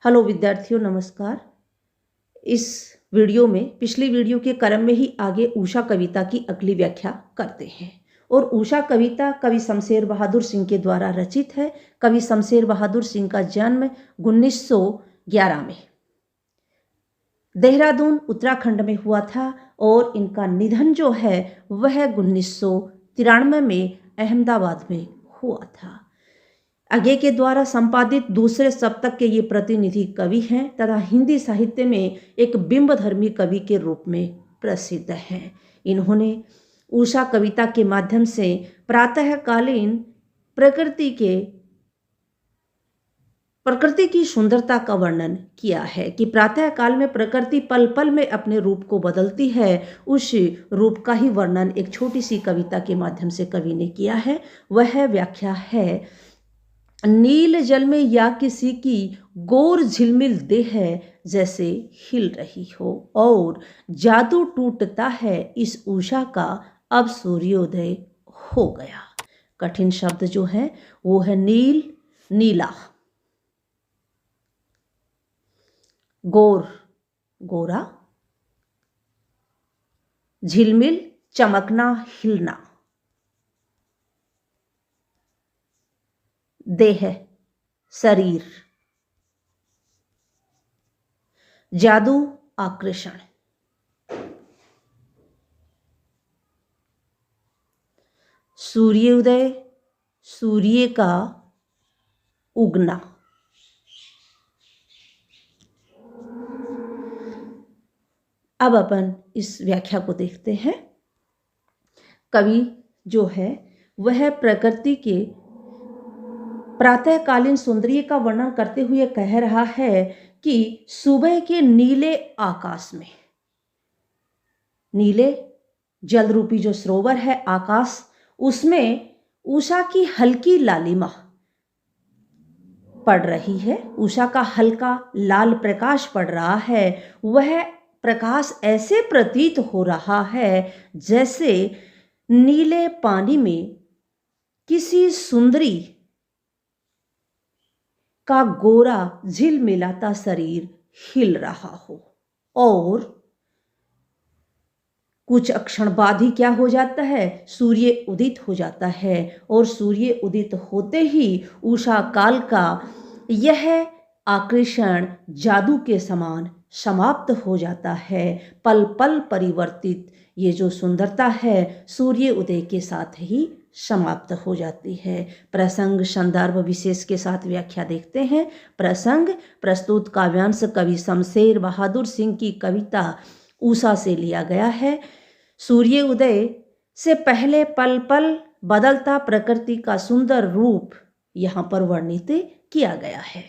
Hello विद्यार्थियों, नमस्कार। इस वीडियो में पिछली वीडियो के क्रम में ही आगे उषा कविता की अगली व्याख्या करते हैं। और उषा कविता कवि शमशेर बहादुर सिंह के द्वारा रचित है। कवि शमशेर बहादुर सिंह का जन्म 1911 में देहरादून उत्तराखंड में हुआ था और इनका निधन जो है वह 1993 में अहमदाबाद में हुआ था। आगे के द्वारा संपादित दूसरे सप्तक के ये प्रतिनिधि कवि हैं तथा हिंदी साहित्य में एक बिंबधर्मी कवि के रूप में प्रसिद्ध हैं। इन्होंने उषा कविता के माध्यम से प्रातःकालीन प्रकृति की सुंदरता का वर्णन किया है कि प्रातःकाल में प्रकृति पल पल में अपने रूप को बदलती है। उस रूप का ही वर्णन एक छोटी सी कविता के माध्यम से कवि ने किया है। वह व्याख्या है, नील जल में या किसी की गोर झिलमिल देह जैसे हिल रही हो और जादू टूटता है इस उषा का, अब सूर्योदय हो गया। कठिन शब्द जो है वो है नील, नीला, गोर, गोरा, झिलमिल, चमकना, हिलना, देह, शरीर, जादू, आकर्षण, सूर्योदय, सूर्य का उगना। अब अपन इस व्याख्या को देखते हैं। कवि जो है वह प्रकृति के प्रातःकालीन सौंदर्य का वर्णन करते हुए कह रहा है कि सुबह के नीले आकाश में, नीले जल रूपी जो सरोवर है आकाश, उसमें उषा की हल्की लालिमा पड़ रही है। उषा का हल्का लाल प्रकाश पड़ रहा है। वह प्रकाश ऐसे प्रतीत हो रहा है जैसे नीले पानी में किसी सुंदरी का गोरा झिलमिलाता शरीर हिल रहा हो। और कुछ क्षण बाद ही क्या हो जाता है, सूर्य उदित हो जाता है। और सूर्य उदित होते ही उषा काल का यह आकर्षण जादू के समान समाप्त हो जाता है। पल पल परिवर्तित ये जो सुंदरता है सूर्य उदय के साथ ही समाप्त हो जाती है। प्रसंग संदर्भ विशेष के साथ व्याख्या देखते हैं। प्रसंग, प्रस्तुत काव्यांश कवि शमशेर बहादुर सिंह की कविता उषा से लिया गया है। सूर्य उदय से पहले पल पल बदलता प्रकृति का सुंदर रूप यहाँ पर वर्णित किया गया है।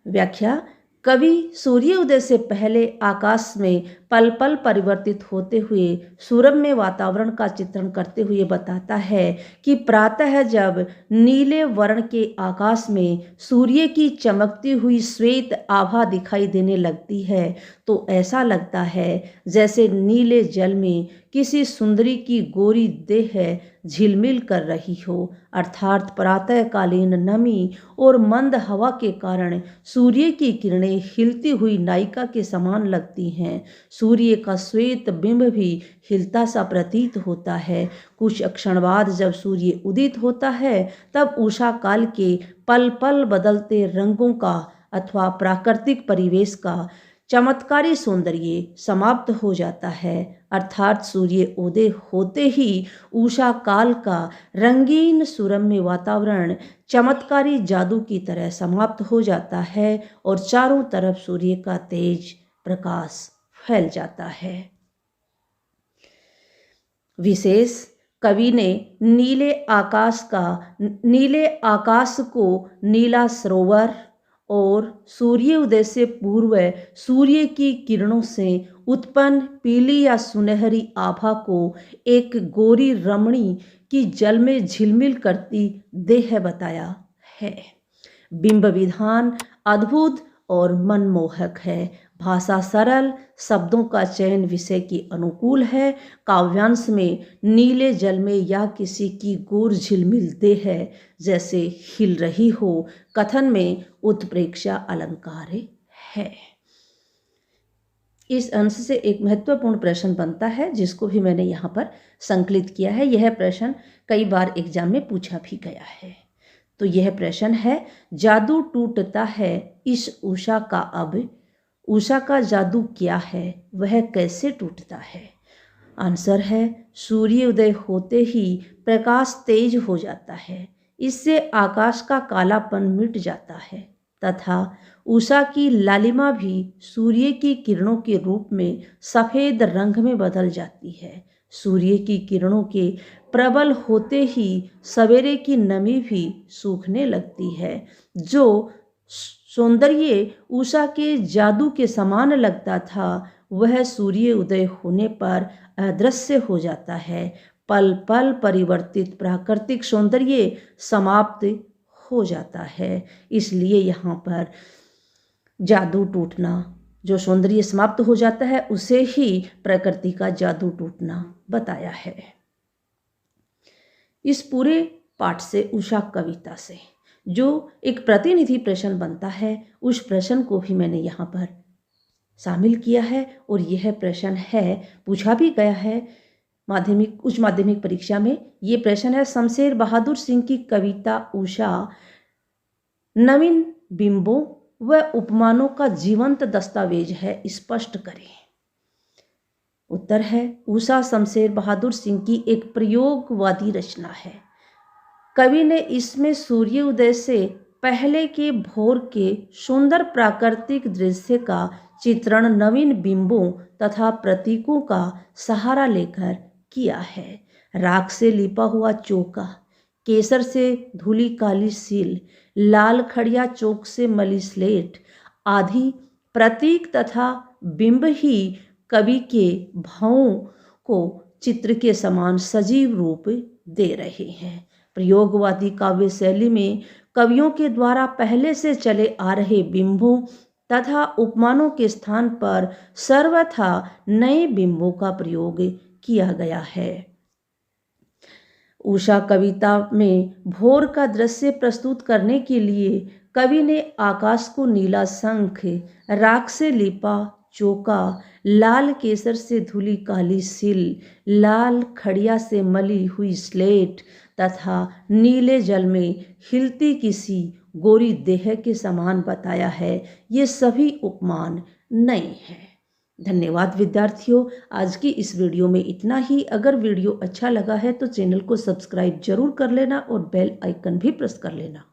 व्याख्या, कवि सूर्योदय से पहले आकाश में पल पल परिवर्तित होते हुए सूरम्य वातावरण का चित्रण करते हुए बताता है कि प्रातः जब नीले वर्ण के आकाश में सूर्य की चमकती हुई श्वेत आभा दिखाई देने लगती है तो ऐसा लगता है जैसे नीले जल में किसी सुंदरी की गोरी देह झिलमिल कर रही हो। अर्थात प्रातःकालीन नमी और मंद हवा के कारण सूर्य की किरणें हिलती हुई नायिका के समान लगती हैं। सूर्य का श्वेत बिंब भी हिलता सा प्रतीत होता है। कुछ क्षण बाद जब सूर्य उदित होता है तब उषा काल के पल पल बदलते रंगों का अथवा प्राकृतिक परिवेश का चमत्कारी सौंदर्य समाप्त हो जाता है। अर्थात सूर्य उदय होते ही उषा काल का रंगीन सुरम्य वातावरण चमत्कारी जादू की तरह समाप्त हो जाता है और चारों तरफ सूर्य का तेज प्रकाश फैल जाता है। विशेष, कवि ने नीले आकाश को नीला सरोवर और सूर्योदय से पूर्व सूर्य की किरणों से उत्पन्न पीली या सुनहरी आभा को एक गोरी रमणी की जल में झिलमिल करती देह बताया है। बिंब विधान अद्भुत और मनमोहक है। भाषा सरल, शब्दों का चयन विषय के अनुकूल है। काव्यांश में नीले जल में या किसी की गोर झिलमिल देह है जैसे हिल रही हो। कथन में उत्प्रेक्षा अलंकार है। इस अंश से एक महत्वपूर्ण प्रश्न बनता है जिसको भी मैंने यहाँ पर संकलित किया है। यह प्रश्न कई बार एग्जाम में पूछा भी गया है। तो यह प्रश्न है, जादू टूटता है इस उषा का अब, उषा का जादू क्या है, वह कैसे टूटता है। आंसर है, सूर्योदय होते ही प्रकाश तेज हो जाता है, इससे आकाश का कालापन मिट जाता है तथा उषा की लालिमा भी सूर्य की किरणों के रूप में सफ़ेद रंग में बदल जाती है। सूर्य की किरणों के प्रबल होते ही सवेरे की नमी भी सूखने लगती है। जो सौंदर्य उषा के जादू के समान लगता था वह सूर्य उदय होने पर अदृश्य हो जाता है। पल पल परिवर्तित प्राकृतिक सौंदर्य समाप्त हो जाता है। इसलिए यहाँ पर जादू टूटना, जो सौंदर्य समाप्त हो जाता है उसे ही प्रकृति का जादू टूटना बताया है। इस पूरे पाठ से, उषा कविता से जो एक प्रतिनिधि प्रश्न बनता है, उस प्रश्न को भी मैंने यहाँ पर शामिल किया है। और यह प्रश्न है, पूछा भी गया है माध्यमिक उच्च माध्यमिक परीक्षा में। ये प्रश्न है, शमशेर बहादुर सिंह की कविता उषा नवीन बिंबों व उपमानों का जीवंत दस्तावेज है, स्पष्ट करें। उत्तर है, उषा शमशेर बहादुर सिंह की एक प्रयोगवादी रचना है। कवि ने इसमें सूर्योदय से पहले के भोर के सुंदर प्राकृतिक दृश्य का चित्रण नवीन बिंबों तथा प्रतीकों का सहारा लेकर किया है। राख से लिपा हुआ चौका, केसर से धुली काली सील, लाल खड़िया चौक से मली स्लेट आदि प्रतीक तथा बिंब ही कवि के भावों को चित्र के समान सजीव रूप दे रहे हैं। प्रयोगवादी काव्य शैली में कवियों के द्वारा पहले से चले आ रहे बिंबों तथा उपमानों के स्थान पर सर्वथा नए बिंबों का प्रयोग किया गया है। उषा कविता में भोर का दृश्य प्रस्तुत करने के लिए कवि ने आकाश को नीला शंख, राख से लिपा चौका, लाल केसर से धुली काली सिल, लाल खड़िया से मली हुई स्लेट तथा नीले जल में हिलती किसी गोरी देह के समान बताया है। ये सभी उपमान नए हैं। धन्यवाद विद्यार्थियों, आज की इस वीडियो में इतना ही। अगर वीडियो अच्छा लगा है तो चैनल को सब्सक्राइब जरूर कर लेना और बेल आइकन भी प्रेस कर लेना।